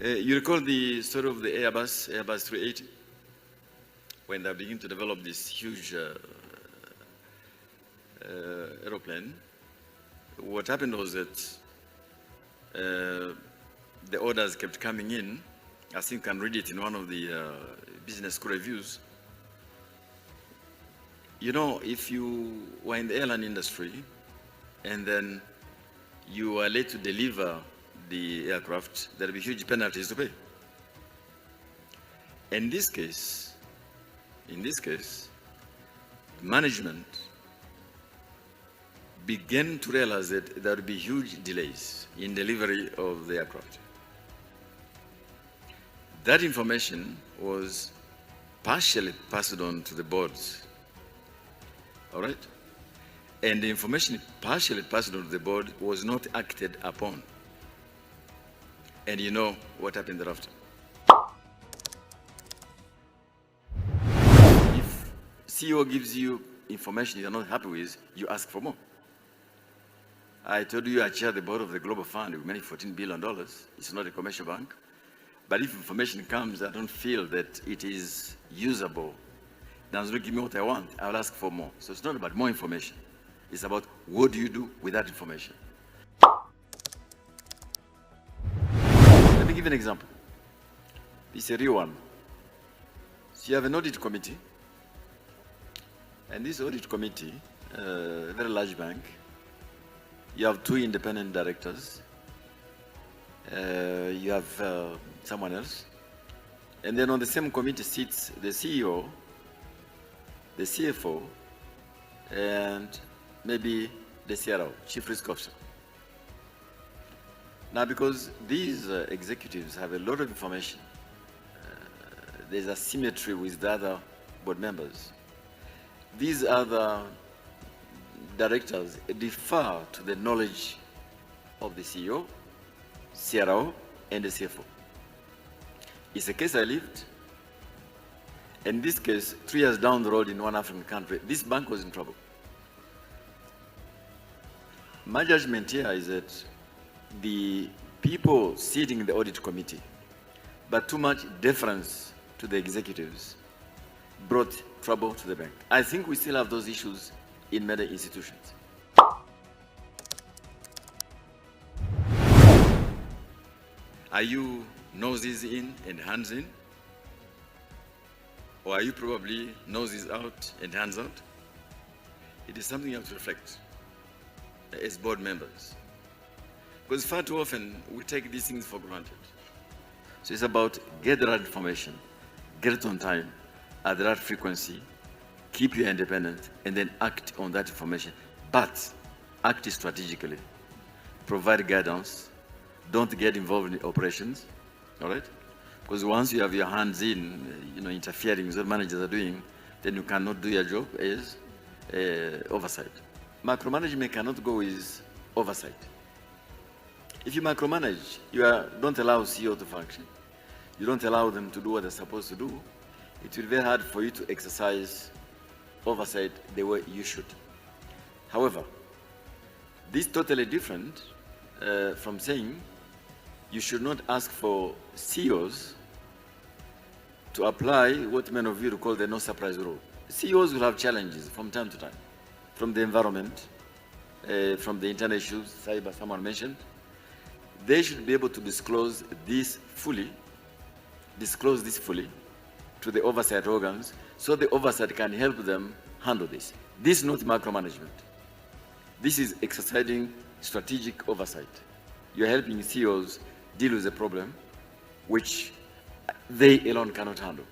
You recall the story of the Airbus 380, when they began to develop this huge aeroplane. What happened was that the orders kept coming in. I think you can read it in one of the business school reviews. You know, if you were in the airline industry and then you were late to deliver the aircraft, there will be huge penalties to pay. In this case, management began to realize that there would be huge delays in delivery of the aircraft. That information was partially passed on to the boards, all right? And the information partially passed on to the board was not acted upon. And you know what happened thereafter. If CEO gives you information you're not happy with, you ask for more. I told you I chair the board of the Global Fund. We manage $14 billion. It's not a commercial bank. But if information comes, I don't feel that it is usable, does not give me what I want, I'll ask for more. So it's not about more information. It's about what do you do with that information. Let me give you an example. This is a real one. So you have an audit committee, and this audit committee, a very large bank, you have 2 independent directors, you have someone else, and then on the same committee sits the CEO, the CFO, and maybe the CRO, Chief Risk Officer. Now, because these executives have a lot of information, there's asymmetry with the other board members. These other directors defer to the knowledge of the CEO, CRO, and the CFO. It's a case I lived. In this case, 3 years down the road in one African country, this bank was in trouble. My judgment here is that the people sitting in the audit committee, but too much deference to the executives, brought trouble to the bank. I think we still have those issues in many institutions. Are you noses in and hands in? Or are you probably noses out and hands out? It is something you have to reflect as board members. Because far too often we take these things for granted. So it's about get the right information, get it on time, at the right frequency, keep your independence, and then act on that information. But act strategically, provide guidance, don't get involved in operations, all right? Because once you have your hands in, interfering with what managers are doing, then you cannot do your job as oversight. Micromanagement cannot go with oversight. If you micromanage, you don't allow CEO to function. You don't allow them to do what they're supposed to do. It will be very hard for you to exercise oversight the way you should. However, this is totally different from saying you should not ask for CEOs to apply what many of you call the no surprise rule. CEOs will have challenges from time to time, from the environment, from the internal issues, cyber, someone mentioned. They should be able to disclose this fully to the oversight organs, so the oversight can help them handle this. This is not micromanagement. This is exercising strategic oversight. You're helping CEOs deal with a problem which they alone cannot handle.